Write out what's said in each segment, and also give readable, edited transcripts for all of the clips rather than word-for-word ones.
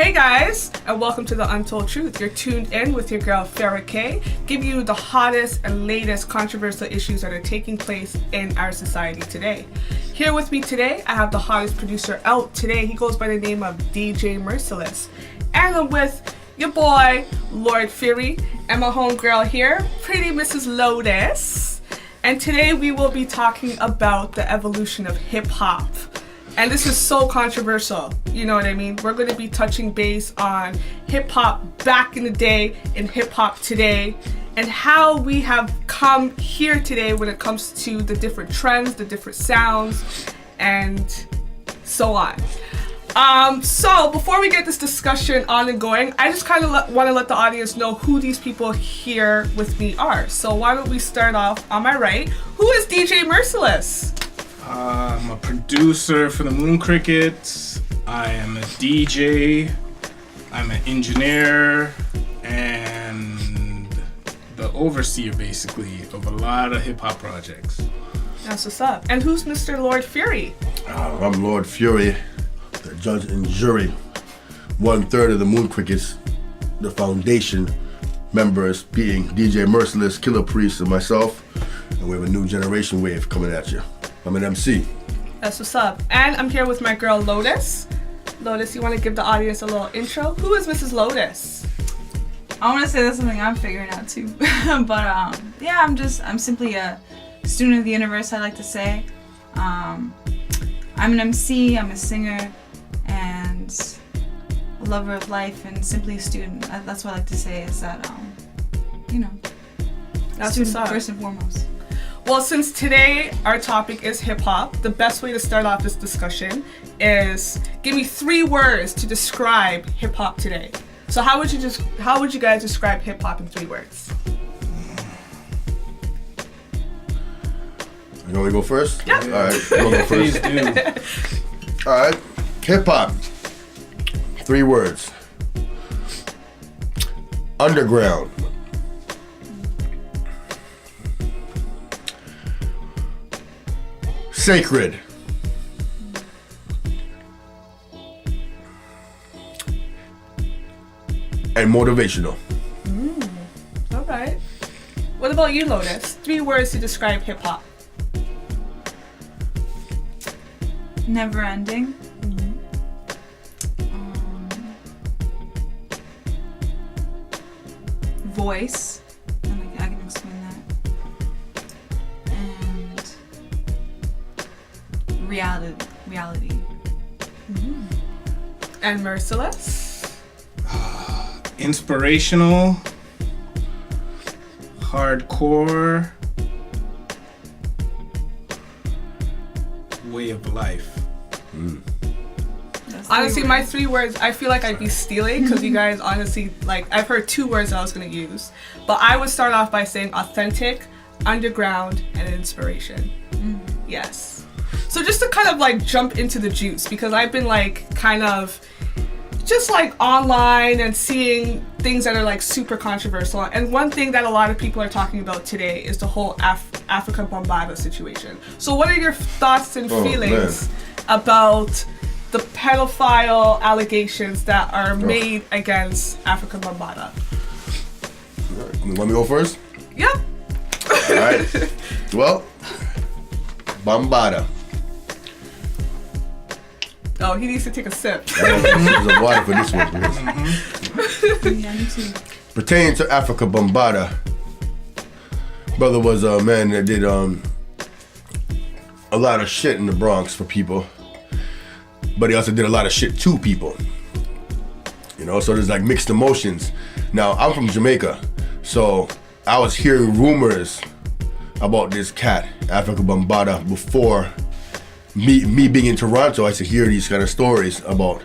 Hey guys, and welcome to the Untold Truth. You're tuned in with your girl Farrah K, giving you the hottest and latest controversial issues that are taking place in our society today. Here with me today, I have the hottest producer out today. He goes by the name of DJ Mercilles. And I'm with your boy, Lord Fury, and my homegirl here, pretty Mrs. Lotus. And today we will be talking about the evolution of hip-hop. And this is so controversial, you know what I mean? We're going to be touching base on hip-hop back in the day and hip-hop today and how we have come here today when it comes to the different trends, the different sounds, and so on. So before we get this discussion on and going, I just kind of want to let the audience know who these people here with me are. So why don't we start off on my right. Who is DJ Mercilles? I'm a producer for the Moon Crickets. I am a DJ. I'm an engineer and the overseer, basically, of a lot of hip-hop projects. That's what's up. And who's Mr. Lord Fury? I'm Lord Fury, the judge and jury. 1/3 of the Moon Crickets, the foundation members being DJ Mercilles, Killer Priest, and myself. And we have a new generation wave coming at you. I'm an MC. That's what's up. And I'm here with my girl Lotus. Lotus, you want to give the audience a little intro? Who is Mrs. Lotus? I want to say that's something I'm figuring out too. But yeah, I'm simply a student of the universe, I like to say. I'm an MC, I'm a singer, and a lover of life, and simply a student. That's what I like to say is that, That's student what's up. first and foremost. Well, since today our topic is hip-hop, the best way to start off this discussion is give me 3 words to describe hip-hop today. So how would you guys describe hip-hop in 3 words? You want me to go first? Yeah. All right, I'm gonna go Please first. do. All right, hip-hop. 3 words. Underground. Sacred. And motivational. All right. What about you, Lotus? 3 words to describe hip-hop. Never ending. Voice. I can explain that. And reality. And Mercilles? Inspirational, hardcore, way of life. Honestly, my 3 words, I feel like I'd be stealing because you guys honestly, I've heard 2 words I was going to use. But I would start off by saying authentic, underground, and inspiration. Yes. So just to kind of jump into the juice, because I've been just online and seeing things that are super controversial. And one thing that a lot of people are talking about today is the whole Afrika Bombaata situation. So what are your thoughts and feelings about the pedophile allegations that are made against Afrika Bombaata? You want me to go first? Yep. All right. Well, Bambaataa. Oh, he needs to take a sip. There's a water for this one. Please. Yeah, me too. Pertaining to Afrika Bombaata, brother was a man that did a lot of shit in the Bronx for people, but he also did a lot of shit to people. So there's mixed emotions. Now, I'm from Jamaica, so I was hearing rumors about this cat, Afrika Bombaata, before me being in Toronto. I used to hear these kind of stories about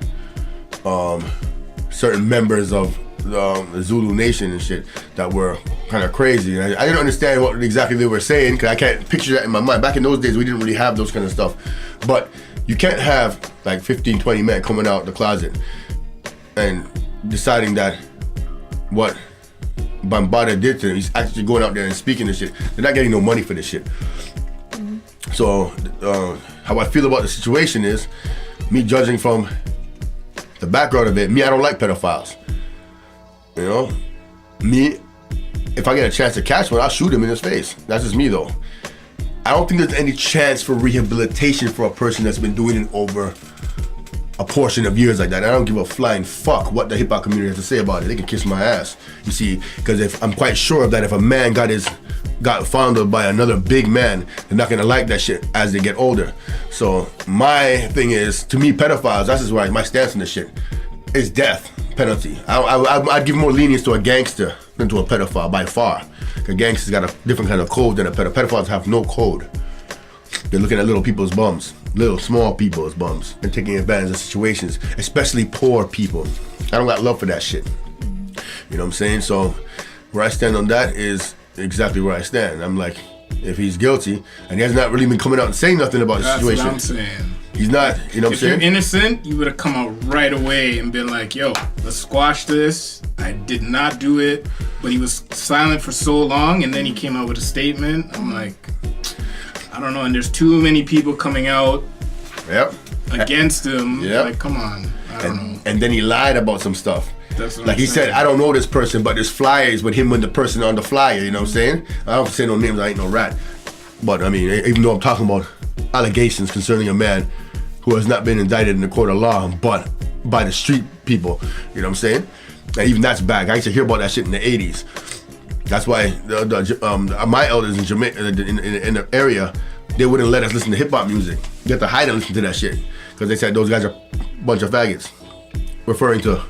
certain members of the Zulu Nation and shit that were kind of crazy. And I didn't understand what exactly they were saying because I can't picture that in my mind. Back in those days, we didn't really have those kind of stuff. But you can't have 15, 20 men coming out the closet and deciding that what Bambaataa did to them, he's actually going out there and speaking this shit. They're not getting no money for this shit. So how I feel about the situation is me judging from the background of it, me, I don't like pedophiles. You know? Me, if I get a chance to catch one, I'll shoot him in his face. That's just me, though. I don't think there's any chance for rehabilitation for a person that's been doing it over a portion of years like that. I don't give a flying fuck what the hip-hop community has to say about it. They can kiss my ass. You see, because if I'm quite sure that if a man got founded by another big man, they're not gonna like that shit as they get older. So my thing is, to me, pedophiles, that's just why my stance on this shit is death penalty. I'd give more lenience to a gangster than to a pedophile by far. A gangster's got a different kind of code than a pedophile. Pedophiles have no code. They're looking at little people's bums, little small people's bums, and taking advantage of situations, especially poor people. I don't got love for that shit. You know what I'm saying? So where I stand on that is exactly where I stand. I'm like, if he's guilty, and he has not really been coming out and saying nothing about the situation. That's what I'm saying. He's not, you know what I'm saying? If you're innocent, you would have come out right away and been like, yo, let's squash this. I did not do it. But he was silent for so long, and then he came out with a statement. I'm like, I don't know. And there's too many people coming out against him. Yep. Like, come on. I don't know. And then he lied about some stuff. That's what like I'm he saying. said, I don't know this person, but there's flyers with him and the person on the flyer, you know what I'm saying? I don't say no names, I ain't no rat. But I mean, even though I'm talking about allegations concerning a man who has not been indicted in the court of law, but by the street people, you know what I'm saying? And even that's back. I used to hear about that shit in the 80s. That's why my elders in Jamaica, in the area, they wouldn't let us listen to hip hop music. You have to hide and listen to that shit. Because they said those guys are a bunch of faggots. Referring to,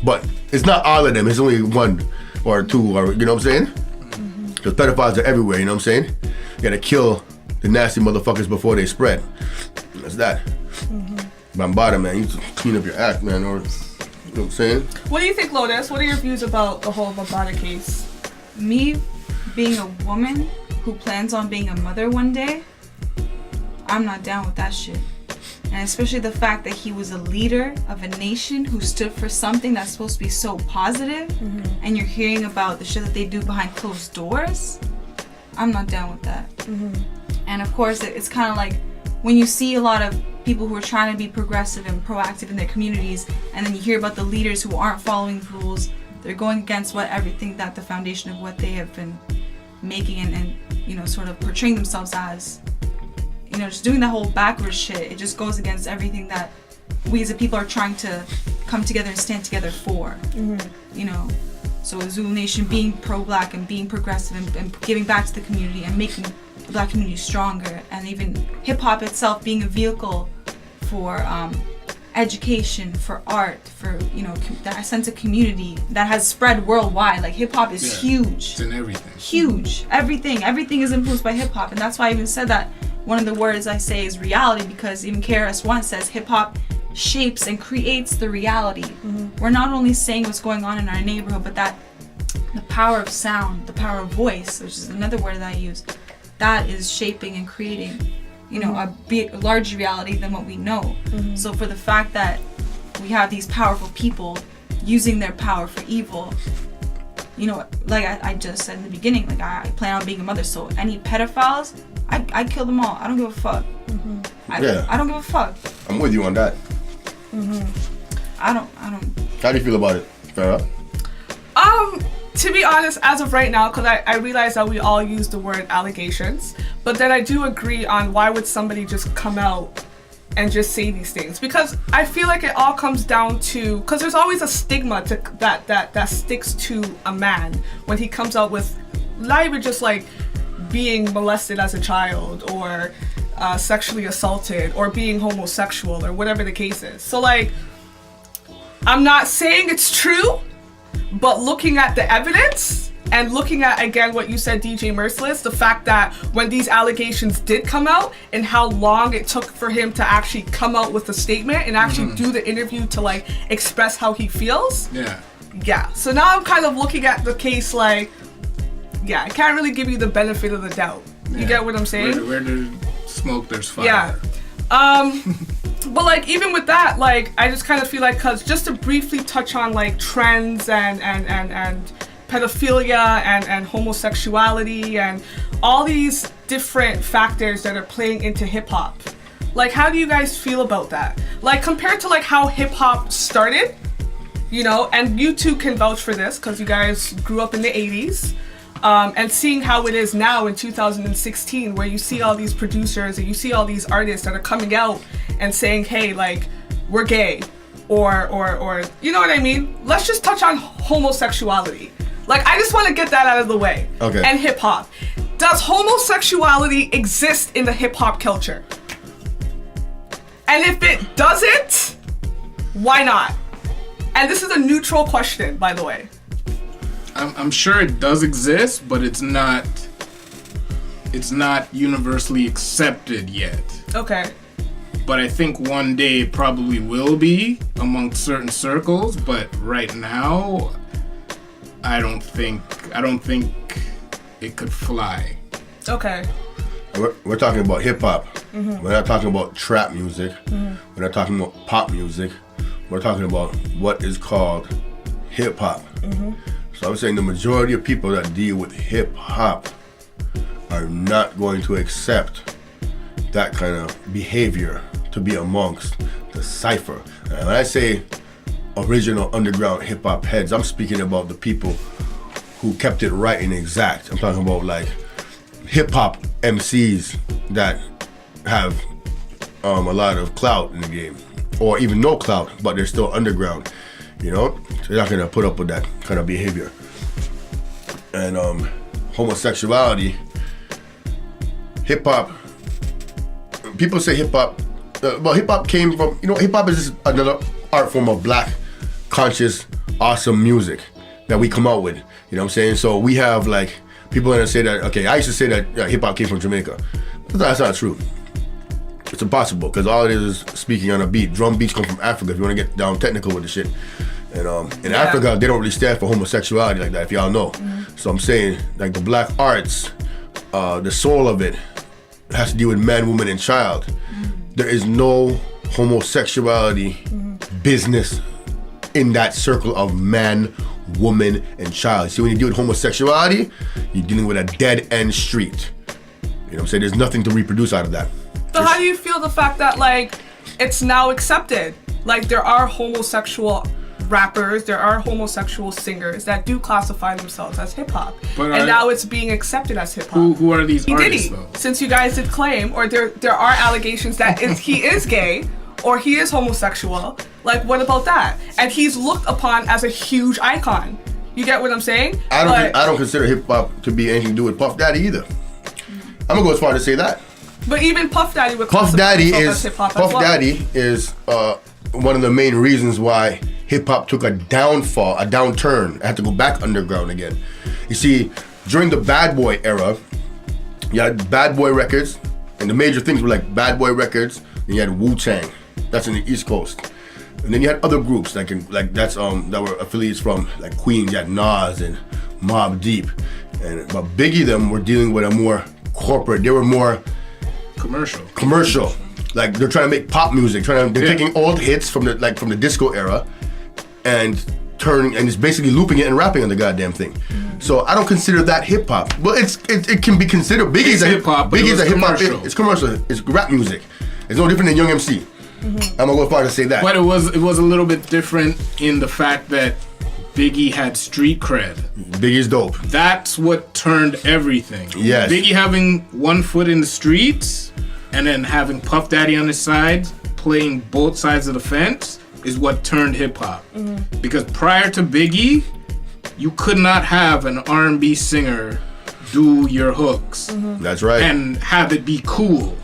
but it's not all of them, it's only one or two, or you know what I'm saying? Because pedophiles are everywhere, you know what I'm saying? You gotta kill the nasty motherfuckers before they spread. That's that. Bambaataa, man, you need to clean up your act, man, or, you know what I'm saying? What do you think, Lotus? What are your views about the whole Bambaataa case? Me being a woman who plans on being a mother one day, I'm not down with that shit. And especially the fact that he was a leader of a nation who stood for something that's supposed to be so positive, and you're hearing about the shit that they do behind closed doors, I'm not down with that. And of course, it's kind of like when you see a lot of people who are trying to be progressive and proactive in their communities, and then you hear about the leaders who aren't following the rules, they're going against everything that the foundation of what they have been making and you know, sort of portraying themselves as. You know, just doing that whole backwards shit, it just goes against everything that we as a people are trying to come together and stand together for. You know, so Zulu Nation being pro-black and being progressive and giving back to the community and making the black community stronger, and even hip-hop itself being a vehicle for education, for art, for, you know, that sense of community that has spread worldwide. Like, hip-hop is huge. It's in everything. Huge. Everything is influenced by hip-hop, and that's why I even said that one of the words I say is reality, because even KRS-One says hip-hop shapes and creates the reality. We're not only saying what's going on in our neighborhood, but that the power of sound, the power of voice, which is another word that I use, that is shaping and creating, you know, a larger reality than what we know. So for the fact that we have these powerful people using their power for evil, you know, like I just said in the beginning, like I plan on being a mother, so any pedophiles, I kill them all. I don't give a fuck. I don't give a fuck. I'm with you on that. I don't. How do you feel about it, Farrah? To be honest, as of right now, because I realize that we all use the word allegations, but then I do agree on why would somebody just come out and just say these things, because I feel like it all comes down to, because there's always a stigma that sticks to a man when he comes out with not even just like being molested as a child or sexually assaulted or being homosexual or whatever the case is. So like, I'm not saying it's true, but looking at the evidence and looking at, again, what you said, DJ Mercilles, the fact that when these allegations did come out and how long it took for him to actually come out with a statement and actually do the interview to like express how he feels. Yeah. So now I'm kind of looking at the case like, yeah, I can't really give you the benefit of the doubt. You get what I'm saying? Where there's smoke, there's fire. Yeah. But like, even with that, like, I just kind of feel like, cause just to briefly touch on like trends and pedophilia and homosexuality and all these different factors that are playing into hip hop. Like, how do you guys feel about that? Like, compared to like how hip hop started, you know, and you two can vouch for this because you guys grew up in the 80s. And seeing how it is now in 2016, where you see all these producers and you see all these artists that are coming out and saying, hey, like, we're gay, or you know what I mean? Let's just touch on homosexuality. Like, I just want to get that out of the way. Okay. And hip hop. Does homosexuality exist in the hip hop culture? And if it doesn't, why not? And this is a neutral question, by the way. I'm sure it does exist, but it's not universally accepted yet. Okay. But I think one day it probably will be amongst certain circles, but right now I don't think it could fly. Okay. We're talking about hip hop. We're not talking about trap music. We're not talking about pop music. We're talking about what is called hip hop. So I'm saying the majority of people that deal with hip hop are not going to accept that kind of behavior to be amongst the cipher. And when I say original underground hip hop heads, I'm speaking about the people who kept it right and exact. I'm talking about like hip hop MCs that have a lot of clout in the game, or even no clout, but they're still underground. You know, they're not gonna put up with that kind of behavior. And homosexuality, hip hop. People say hip hop. Well, hip hop came from, you know, hip hop is just another art form of black, conscious, awesome music that we come out with. You know what I'm saying? So we have like people gonna say that. Okay, I used to say that hip hop came from Jamaica. But that's not true. It's impossible because all it is speaking on a beat. Drum beats come from Africa. If you want to get down technical with the shit, and in Africa they don't really stand for homosexuality like that. If y'all know, so I'm saying like the black arts, the soul of it has to do with man, woman, and child. There is no homosexuality business in that circle of man, woman, and child. See, when you deal with homosexuality, you're dealing with a dead end street. You know what I'm saying? There's nothing to reproduce out of that. So how do you feel the fact that like it's now accepted? Like there are homosexual rappers, there are homosexual singers that do classify themselves as hip hop, and now it's being accepted as hip hop. Who are these artists though? Since you guys did claim, or there are allegations that he is gay or he is homosexual. Like what about that? And he's looked upon as a huge icon. You get what I'm saying? I don't consider hip hop to be anything to do with Puff Daddy either. I'm gonna go as far to say that. But even Puff Daddy would Puff Daddy as hip hop as well. Daddy is one of the main reasons why hip hop took a downturn. I had to go back underground again. You see, during the Bad Boy era, you had Bad Boy Records, and the major things were like Bad Boy Records. Then you had Wu-Tang, that's in the East Coast, and then you had other groups that were affiliates from like Queen. You had Nas and Mobb Deep, but Biggie them were dealing with a more corporate. They were more commercial. Like they're trying to make pop music. They're taking old hits from the disco era, and it's basically looping it and rapping on the goddamn thing. So I don't consider that hip hop. Well, it can be considered. Biggie's a hip hop. Biggie's a hip hop. It's commercial. It's rap music. It's no different than Young MC. I'm gonna go as far to say that. But it was a little bit different in the fact that Biggie had street cred. Biggie's dope. That's what turned everything. Yes. Biggie having one foot in the streets and then having Puff Daddy on his side, playing both sides of the fence, is what turned hip hop. Because prior to Biggie, you could not have an R&B singer do your hooks. That's right. And have it be cool.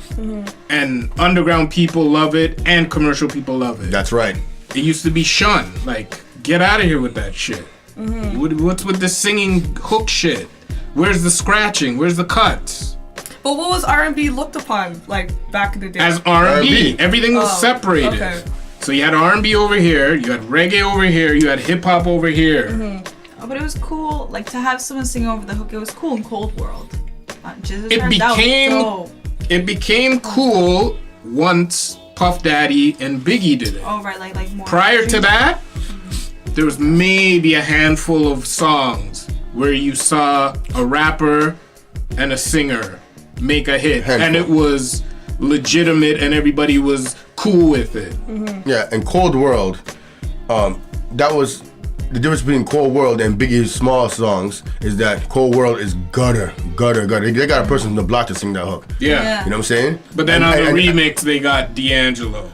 And underground people love it and commercial people love it. That's right. It used to be shunned. Like, get out of here with that shit. What's with the singing hook shit? Where's the scratching? Where's the cuts? But what was R&B looked upon like back in the day? As R&B. Everything was separated. Okay. So you had R&B over here, you had reggae over here, you had hip hop over here. Oh, but it was cool, like to have someone sing over the hook. It was cool in Cold World. It became cool once Puff Daddy and Biggie did it. Oh right, like more. Prior to that, there was maybe a handful of songs where you saw a rapper and a singer make a hit, and it was legitimate and everybody was cool with it. Yeah, and Cold World, that was the difference between Cold World and Biggie's small songs is that Cold World is gutter. They got a person from the block to sing that hook. Yeah. You know what I'm saying? But then on the remix, they got D'Angelo.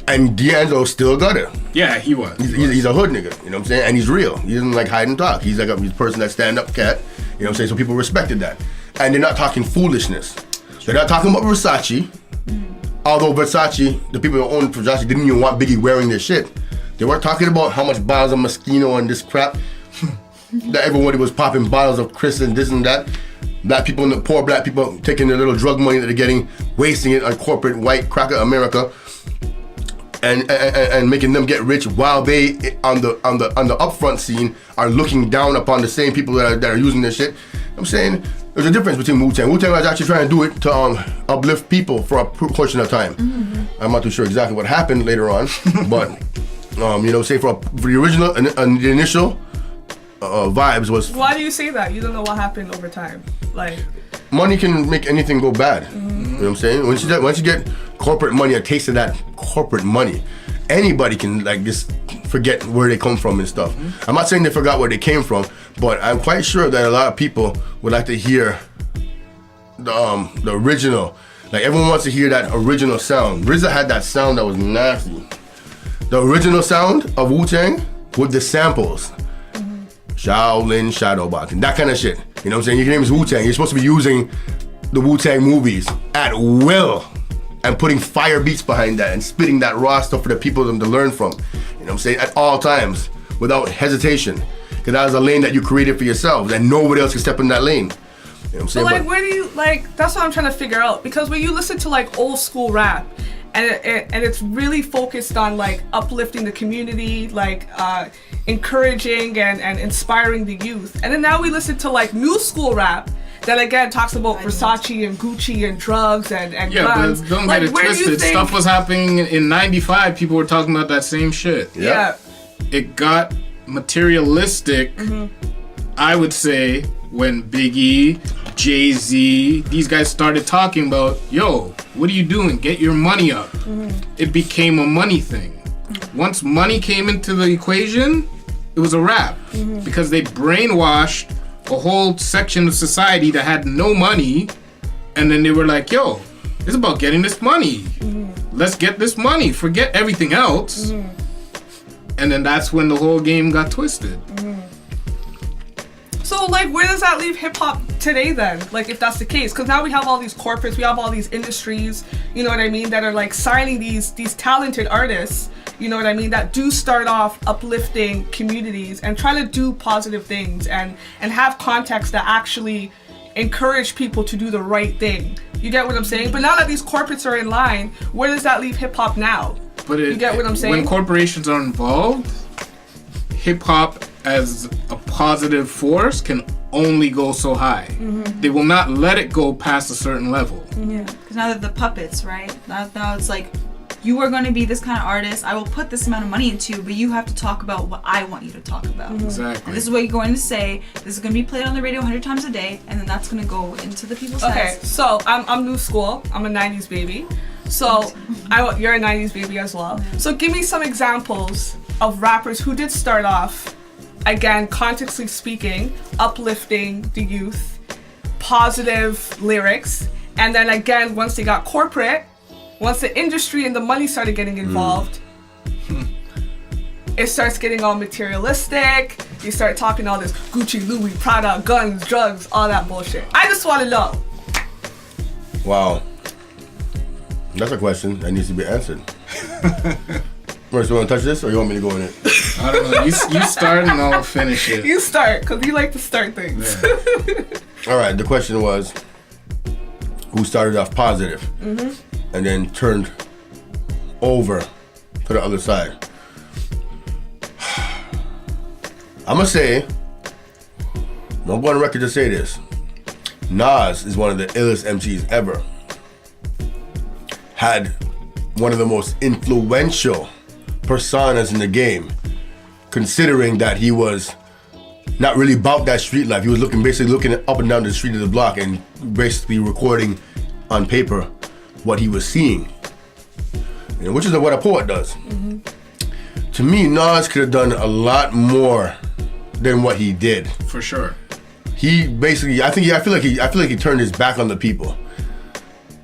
And D'Angelo's still gutter. Yeah, he was. He's a hood nigga, you know what I'm saying? And he's real. He doesn't like hide and talk. He's like a person that stand up cat, you know what I'm saying? So people respected that. And they're not talking foolishness. They're not talking about Versace. Although Versace, the people who own Versace didn't even want Biggie wearing their shit. They weren't talking about how much bottles of Moschino and this crap. That everybody was popping bottles of Chris and this and that. Poor black people taking their little drug money that they're getting, wasting it on corporate white cracker America. And making them get rich while they on the upfront scene are looking down upon the same people that are using their shit. I'm saying there's a difference between Wu-Tang. Wu-Tang was actually trying to do it to uplift people for a portion of time. I'm not too sure exactly what happened later on, but say for the original and the initial vibes was. Why do you say that? You don't know what happened over time, like. Money can make anything go bad. You know what I'm saying? Once you get corporate money, a taste of that corporate money, anybody can like just forget where they come from and stuff. I'm not saying they forgot where they came from, but I'm quite sure that a lot of people would like to hear the original. Like everyone wants to hear that original sound. RZA had that sound that was nasty. The original sound of Wu-Tang with the samples. Shaolin, Shadowboxing, that kind of shit. You know what I'm saying? Your name is Wu-Tang. You're supposed to be using the Wu-Tang movies at will and putting fire beats behind that and spitting that raw stuff for the people to learn from. You know what I'm saying? At all times, without hesitation. Because that is a lane that you created for yourselves and nobody else can step in that lane. You know what I'm saying? But where do you, that's what I'm trying to figure out. Because when you listen to old school rap, and it's really focused on uplifting the community, encouraging and inspiring the youth. And then now we listen to new school rap that again talks about Versace and Gucci and drugs and guns. But don't get it twisted. Stuff was happening in '95. People were talking about that same shit. Yeah. It got materialistic. I would say when Biggie, Jay-Z, these guys started talking about, yo, what are you doing? Get your money up. It became a money thing. Once money came into the equation, it was a wrap. Because they brainwashed a whole section of society that had no money, and then they were like, yo, it's about getting this money. Let's get this money. Forget everything else. And then that's when the whole game got twisted. So, where does that leave hip-hop today, then? If that's the case? Because now we have all these corporates, we have all these industries, you know what I mean, that are, signing these talented artists, you know what I mean, that do start off uplifting communities and trying to do positive things and have context that actually encourage people to do the right thing. You get what I'm saying? But now that these corporates are in line, where does that leave hip-hop now? You get what I'm saying? When corporations are involved, hip-hop as a positive force can only go so high. They will not let it go past a certain level. Yeah, because now they're the puppets, right? Now it's you are going to be this kind of artist. I will put this amount of money into you, but you have to talk about what I want you to talk about. Exactly. And this is what you're going to say. This is going to be played on the radio 100 times a day, and then that's going to go into the people's heads. Okay, so I'm new school. I'm a 90s baby. So you're a 90s baby as well. So give me some examples of rappers who did start off, again, contextually speaking, uplifting the youth, positive lyrics, and then again, once they got corporate, once the industry and the money started getting involved, it starts getting all materialistic. You start talking all this Gucci, Louis, Prada, guns, drugs, all that bullshit. I just want to know. Wow. That's a question that needs to be answered. First, you want to touch this, or you want me to go in it? I don't know. You start and I'll finish it. You start, because you like to start things. Yeah. All right, the question was, who started off positive and then turned over to the other side? I'm going to say, don't go on record to say this, Nas is one of the illest MCs ever. Had one of the most influential personas in the game, considering that he was not really about that street life. He was basically looking up and down the street of the block and basically recording on paper what he was seeing. You know, which is what a poet does. Mm-hmm. To me, Nas could have done a lot more than what he did. For sure. He basically, I feel like he turned his back on the people.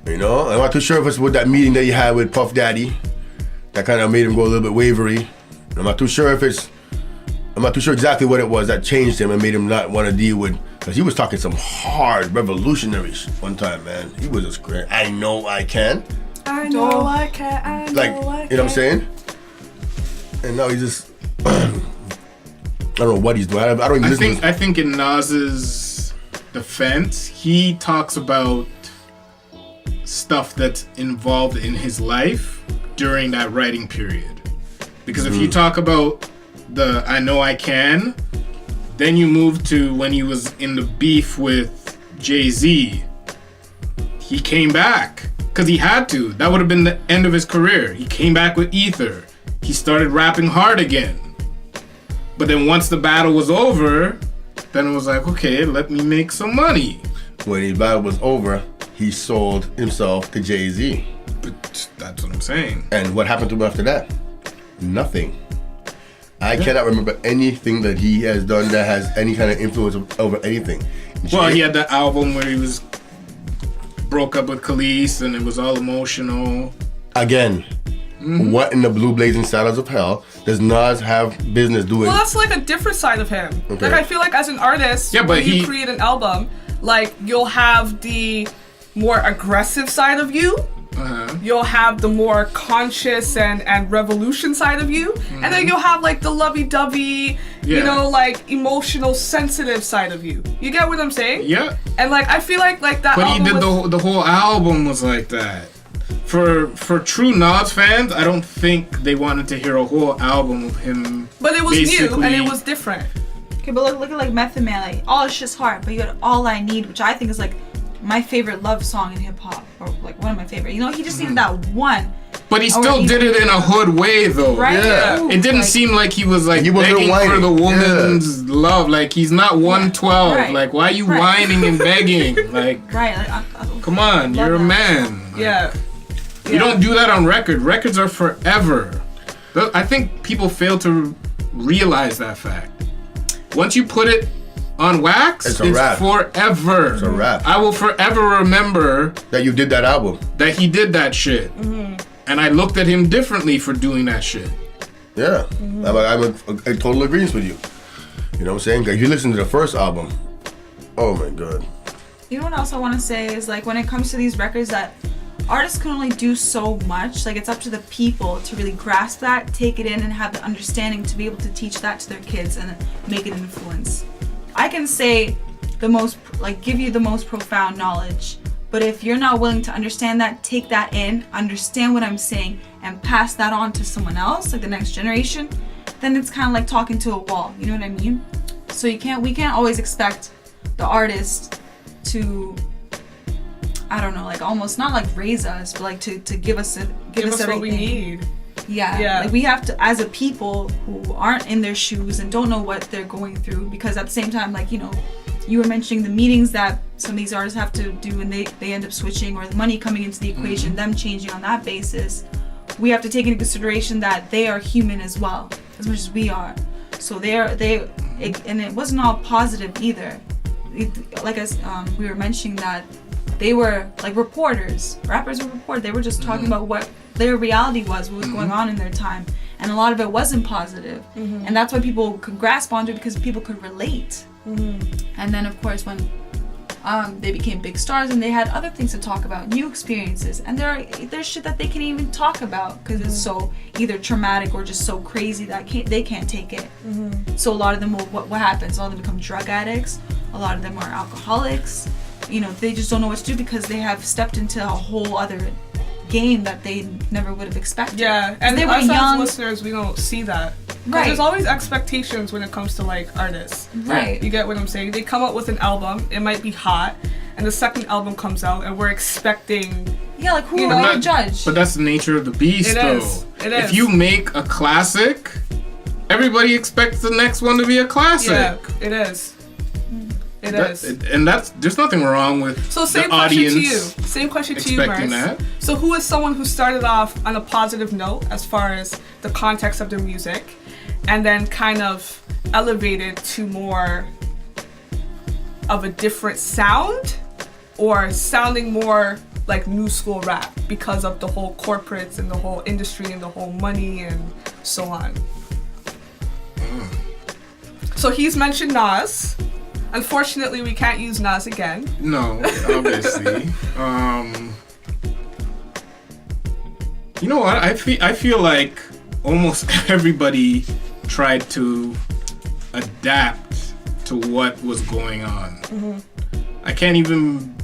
You know, I'm not too sure if it's with that meeting that he had with Puff Daddy that kind of made him go a little bit wavery. I'm not too sure exactly what it was that changed him and made him not want to deal with, because he was talking some hard revolutionary shit one time, man. He was just great. I know I can. I know I can. I know Like, I can. you know what I'm saying? And now he's just, I don't know what he's doing. I don't even listen to I think in Nas's defense, he talks about stuff that's involved in his life during that writing period. Because if you talk about the I Know I Can, then you move to when he was in the beef with Jay-Z. He came back because he had to. That would have been the end of his career. He came back with Ether. He started rapping hard again. But then once the battle was over, then it was like, okay, let me make some money. When his battle was over, he sold himself to Jay-Z. But that's what I'm saying. And what happened to him after that? Nothing. I cannot remember anything that he has done that has any kind of influence over anything. Well, he had that album where he was broke up with Khalees and it was all emotional. Again, what in the blue blazing saddles of hell does Nas have business doing? Well, that's like a different side of him. Okay. Like, I feel like as an artist, Yeah, but when you he- create an album, like, you'll have the more aggressive side of you. You'll have the more conscious and revolution side of you. And then you'll have, like, the lovey-dovey, you Yeah. know, like, emotional, sensitive side of you. You get what I'm saying? Yeah. And, like, I feel like that But he album did was- the whole album was like that. For true Nas fans, I don't think they wanted to hear a whole album of him. But it was new, basically- and it was different. Okay, but look at like Method Man, like all it's just hard, but you got All I Need, which I think is like my favorite love song in hip hop, or like one of my favorite. You know, he just needed that one. But he Or still he- did it in a hood way, though. Right? Yeah. It didn't Like, seem like he was like He wasn't begging whining. for the woman's love. Like he's not 112. Right. Like why are you Right. whining and begging? Like right. Like, come on, Love you're a that. man. Yeah. You don't do that on record. Records are forever. I think people fail to realize that fact. Once you put it on wax, It's a wrap. forever. It's a wrap. I will forever remember That you did that album. that he did that shit. And I looked at him differently for doing that shit. Yeah. I'm a total agreement with you. You know what I'm saying? 'Cause you listen to the first album. Oh my God. You know what else I want to say is like when it comes to these records that artists can only do so much. Like it's up to the people to really grasp that, take it in, and have the understanding to be able to teach that to their kids and make it an influence. I can say the most, like give you the most profound knowledge, but if you're not willing to understand that, take that in, understand what I'm saying, and pass that on to someone else, like the next generation, then it's kind of like talking to a wall. You know what I mean? So we can't always expect the artist to, I don't know, like almost not like raise us, but like to give us Give us everything. what we need. Yeah. Like we have to, as a people who aren't in their shoes and don't know what they're going through, because at the same time, like, you know, you were mentioning the meetings that some of these artists have to do and they end up switching, or the money coming into the equation, them changing on that basis. We have to take into consideration that they are human as well, as much as we are. So and it wasn't all positive either. Like as we were mentioning that they were like reporters. Rappers were reporters. They were just talking about what their reality was, what was going on in their time. And a lot of it wasn't positive. And that's why people could grasp onto it, because people could relate. And then of course when they became big stars and they had other things to talk about, new experiences. And there's shit that they can't even talk about because it's so either traumatic or just so crazy that they can't take it. So a lot of them what happens? A lot of them become drug addicts. A lot of them are alcoholics. You know, they just don't know what to do because they have stepped into a whole other game that they never would have expected. Yeah, and they were us young. as listeners, we don't see that. 'Cause Right. There's always expectations when it comes to like artists. Right. You get what I'm saying? They come out with an album, it might be hot, and the second album comes out, and we're expecting. Yeah, like who You are know, we to judge? But that's the nature of the beast, It though. is. It is. If you make a classic, everybody expects the next one to be a classic. Yeah, it is. It is. And there's nothing wrong with So same the question audience to you. Same question to you, expecting Merce. that. So who is someone who started off on a positive note as far as the context of their music, and then kind of elevated to more of a different sound, or sounding more like new school rap because of the whole corporates and the whole industry and the whole money and so on? So he's mentioned Nas. Unfortunately, we can't use Nas again. No, obviously. You know what? I feel like almost everybody tried to adapt to what was going on. Mm-hmm. I can't even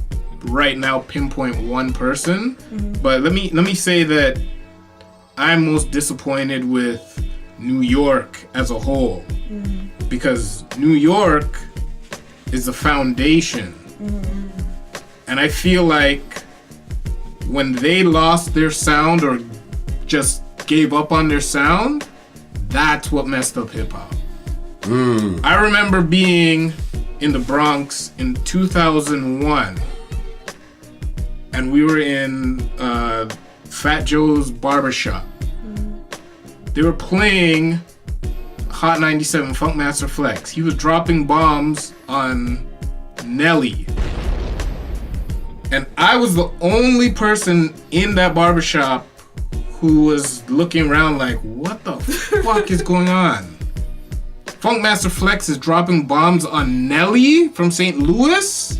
right now pinpoint one person, but let me say that I'm most disappointed with New York as a whole, because New York is the foundation, and I feel like when they lost their sound or just gave up on their sound, that's what messed up hip-hop. I remember being in the Bronx in 2001, and we were in Fat Joe's barbershop. They were playing Hot 97 Funkmaster Flex. He was dropping bombs on Nelly. And I was the only person in that barbershop who was looking around like, what the fuck is going on? Funkmaster Flex is dropping bombs on Nelly from St. Louis?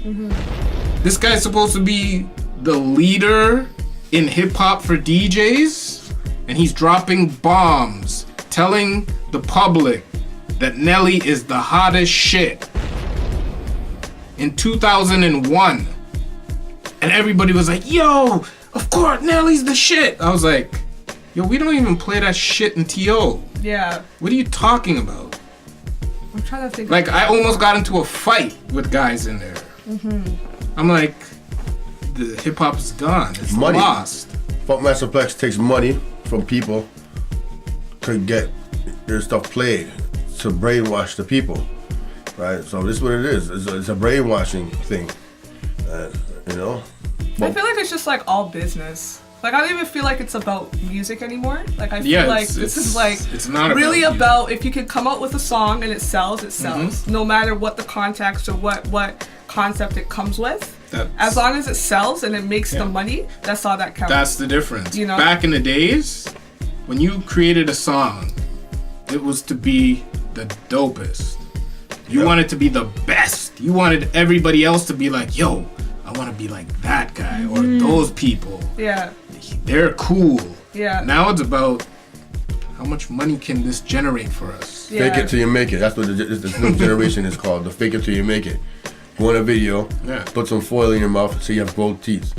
This guy's supposed to be the leader in hip-hop for DJs, and he's dropping bombs, telling the public that Nelly is the hottest shit in 2001. And everybody was like, yo, of course, Nelly's the shit. I was like, yo, we don't even play that shit in T.O. Yeah. What are you talking about? I'm trying to think. Like, I almost got into a fight with guys in there. I'm like, the hip hop is gone. It's money. Lost. Funkmaster Flex takes money from people to get their stuff played, to brainwash the people, right? So this is what it is. It's a brainwashing thing, you know? I feel like it's just like all business. Like, I don't even feel like it's about music anymore. Like, I feel like this is like it's not really about if you can come up with a song and it sells, it sells. No matter what the context or what concept it comes with. As long as it sells and it makes the money, that's all that counts. That's the difference. You know? Back in the days, when you created a song, it was to be the dopest. You wanted to be the best. You wanted everybody else to be like, yo, I want to be like that guy or those people. Yeah. They're cool. Yeah. Now it's about how much money can this generate for us? Yeah. Fake it till you make it. That's what this new generation is called. The fake it till you make it. Go on a video, put some foil in your mouth so you have gold teeth.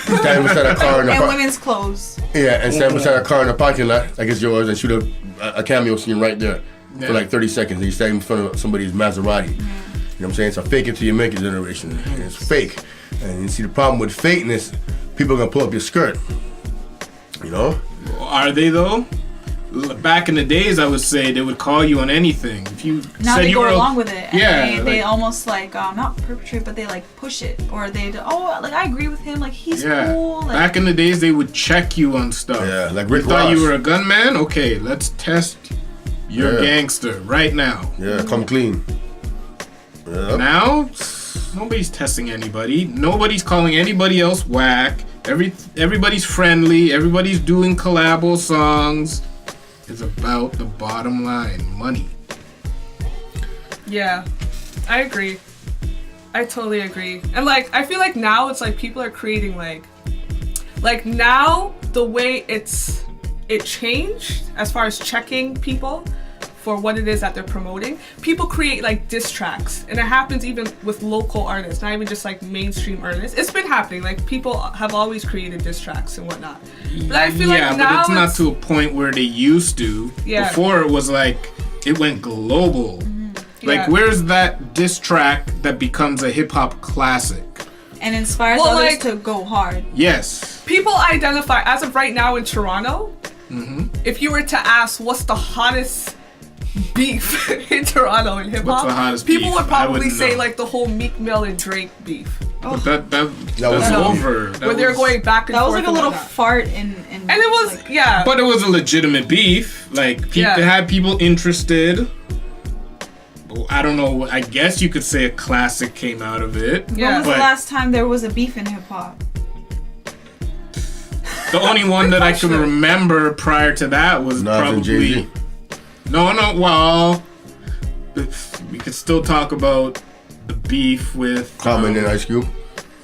Stand beside a car in the and women's clothes. Yeah, and stand beside a car in the parking lot like it's yours and shoot a cameo scene right there for like 30 seconds. And you stand in front of somebody's Maserati. You know what I'm saying? It's a fake it till you make it generation. And it's fake. And you see the problem with fakeness, people are gonna pull up your skirt. You know? Are they though? Back in the days, I would say they would call you on anything. If you now said they you go were along with it. And yeah, they almost like not perpetrate, but they like push it, or they like I agree with him, like he's cool. Like, back in the days, they would check you on stuff. Yeah, like Rick You thought Ross. you were a gunman? Okay, let's test your gangster right now. Yeah, come clean. Yeah. Now, nobody's testing anybody. Nobody's calling anybody else whack. Everybody's friendly. Everybody's doing collabo songs. It's about the bottom line, money. Yeah, I agree. I totally agree. And like, I feel like now it's like people are creating like now the way it changed as far as checking people for what it is that they're promoting. People create like diss tracks, and it happens even with local artists, not even just like mainstream artists. It's been happening. Like people have always created diss tracks and whatnot. But I feel like now but it's not to a point where they used to. Yeah. Before it was like it went global. Like where's that diss track that becomes a hip hop classic? And inspires Well, others like- to go hard. Yes. people identify as of right now in Toronto. If you were to ask what's the hottest beef in Toronto in hip What's the hop, hottest people beef? would I probably wouldn't say know. like the whole Meek Mill and Drake beef, But that's was over. where they're going back and That was forth. like a little about that. fart in and it was like, yeah. But it was a legitimate beef. Like, they had people interested. I don't know. I guess you could say a classic came out of it. Yeah. When was the But last time there was a beef in hip hop? the only one that I can remember prior to that was Nas and probably... Jay-Z. No, well... We could still talk about the beef with... Common and Ice Cube.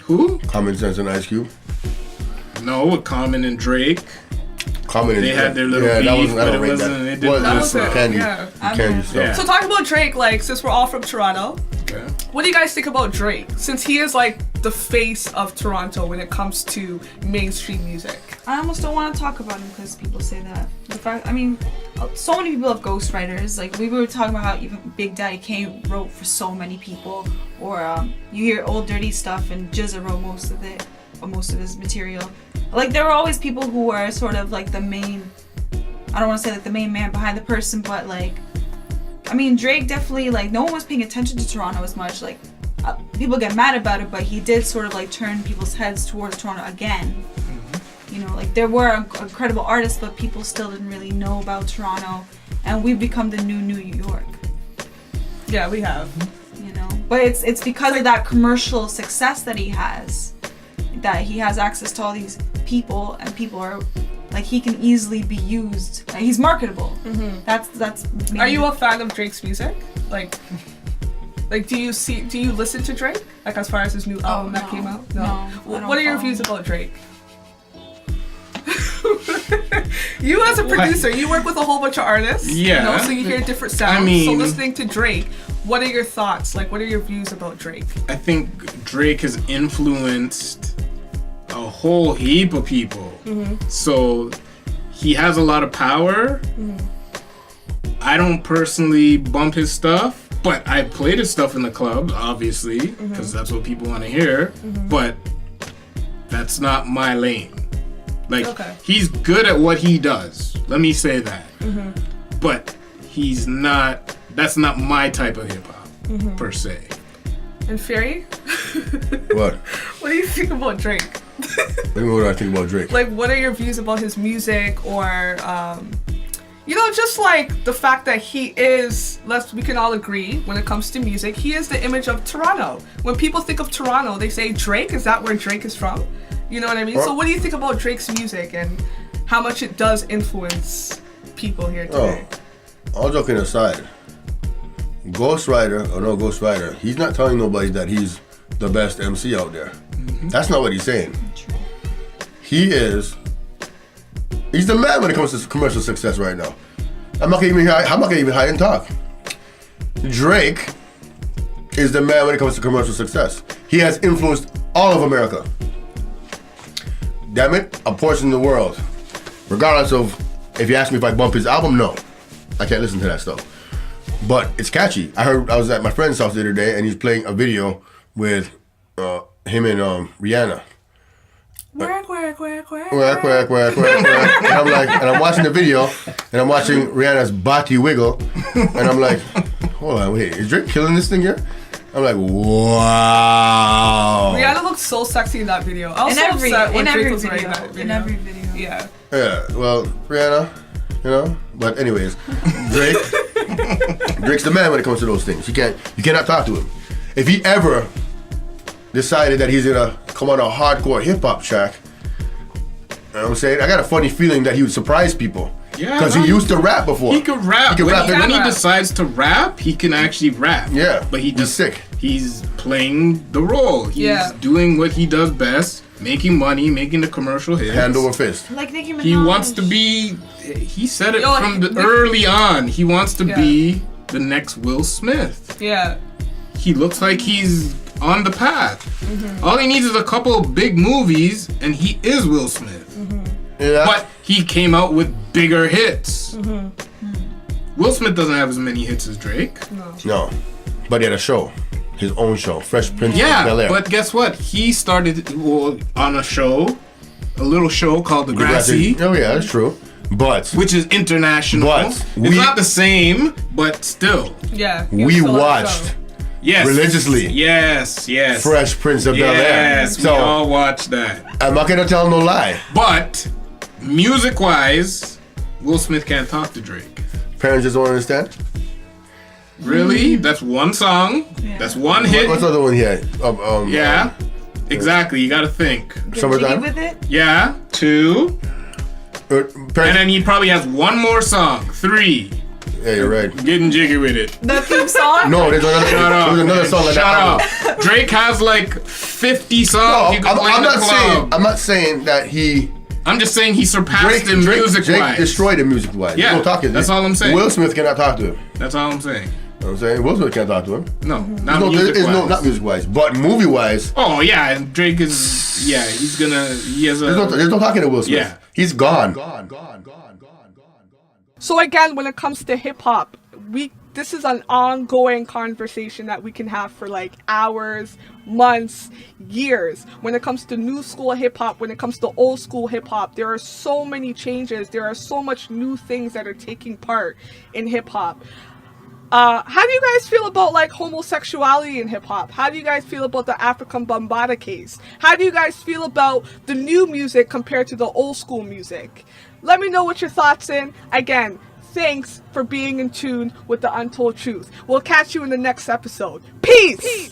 Who? Common Sense and Ice Cube. No, with Common and Drake. Common and They had their little that beef, wasn't, I but don't it rate wasn't... that. It didn't Well, That last was it. long. Candy. Yeah. Candy stuff. Yeah. So talking about Drake, like since we're all from Toronto, Okay. what do you guys think about Drake? Since he is like the face of Toronto when it comes to mainstream music. I almost don't want to talk about him because people say that. The fact, I mean, so many people have ghostwriters. Like we were talking about how even Big Daddy Kane wrote for so many people, or you hear Old Dirty Stuff and Jizza wrote most of it, or most of his material. Like there were always people who are sort of like the main. I don't want to say like the main man behind the person, but like, I mean, Drake definitely like no one was paying attention to Toronto as much. Like people get mad about it, but he did sort of like turn people's heads towards Toronto again. You know, like there were incredible artists, but people still didn't really know about Toronto, and we've become the new New York. Yeah, we have. You know, but it's because of that commercial success that he has access to all these people, and people are like he can easily be used. Like, he's marketable. That's. Are you a fan of Drake's music? Like do you listen to Drake? Like as far as his new album that no. came out? No, I What don't are your follow. views about Drake? You as a producer, you work with a whole bunch of artists. Yeah. You know, so you hear different sounds. I mean- so listening to Drake, what are your thoughts? Like, what are your views about Drake? I think Drake has influenced a whole heap of people. So he has a lot of power. I don't personally bump his stuff, but I played his stuff in the club, obviously, because that's what people want to hear. But that's not my lane. Like, Okay. he's good at what he does. Let me say that. But he's not, that's not my type of hip hop, per se. And Fury, What? what do you think about Drake? What do I think about Drake? Like, what are your views about his music, or you know, just like the fact that he is, we can all agree when it comes to music, he is the image of Toronto. When people think of Toronto, they say Drake. Is that where Drake is from? You know what I mean? So what do you think about Drake's music and how much it does influence people here today? All joking aside, ghostwriter or no ghostwriter, he's not telling nobody that he's the best MC out there. That's not what he's saying. He's the man when it comes to commercial success right now. I'm not gonna even hide and talk. Drake is the man when it comes to commercial success. He has influenced all of America. Damn it, a portion of the world. Regardless of if you ask me if I bump his album, no. I can't listen to that stuff. But it's catchy. I was at my friend's house the other day and he's playing a video with him and Rihanna. Work. And I'm watching the video and I'm watching Rihanna's body wiggle and I'm like, hold on, wait, is Drake killing this thing here? I'm like, wow. Rihanna looked so sexy in that video. I was so upset when Drake was wearing that video. In every video. Yeah. Yeah, well, Rihanna, you know. But anyways, Drake's the man when it comes to those things. You cannot talk to him. If he ever decided that he's gonna come on a hardcore hip hop track, you know what I'm saying? I got a funny feeling that he would surprise people. Yeah, Because he used to rap before. He could rap. He could rap. When he rap. decides to rap, he can actually rap. Yeah, But he he's just sick. He's playing the role. He's doing what he does best, making money, making the commercial hits. Hand over fist. Like Nicki Minaj. He wants to be. He said it Yo, from the Nick- early on. He wants to Yeah. be the next Will Smith. Yeah. He looks like he's on the path. All he needs is a couple of big movies, and he is Will Smith. Yeah. But he came out with bigger hits. Will Smith doesn't have as many hits as Drake. No. But he had a show. His own show. Fresh Prince of Yeah, Bel-Air. but guess what? He started on a show, a little show called Degrassi. Oh yeah, that's true. which is international. But it's not the same, but still. Yeah. We watched Yes. religiously. Yes. Fresh Prince of Bel-Air. Yes, we So all watched that. I'm not gonna tell no lie. But music-wise, Will Smith can't talk to Drake. Parents just don't understand. Really? That's one song. Yeah. That's one hit. What's the other one here? Yeah. Exactly. You gotta think. Get jiggy Summertime? with it. Yeah. 2. Parents, And then he probably has one more song. 3. yeah, you're right. Getting jiggy with it. The theme song. No, there's Shut up. another song like Shut that. up. Drake has like 50 songs No, you can play in the club. I'm not saying that he. I'm just saying he surpassed him Drake music-wise. destroyed him music-wise. Yeah, Don't talk to him. that's all I'm saying. Will Smith cannot talk to him. That's all I'm saying. You know what I'm saying? Will Smith can't talk to him. No, not music-wise. Not music-wise, but movie-wise. Oh yeah, and Drake is he's gonna he has a There's no talking to Will Smith. Yeah. He's gone. So again, when it comes to hip hop, this is an ongoing conversation that we can have for like hours, months, years. When it comes to new school hip hop, when it comes to old school hip hop, there are so many changes. There are so much new things that are taking part in hip hop. How do you guys feel about like homosexuality in hip hop? How do you guys feel about the Afrika Bombaata case? How do you guys feel about the new music compared to the old school music? Let me know what your thoughts in. Again, thanks for being in tune with the Untold Truth. We'll catch you in the next episode. Peace!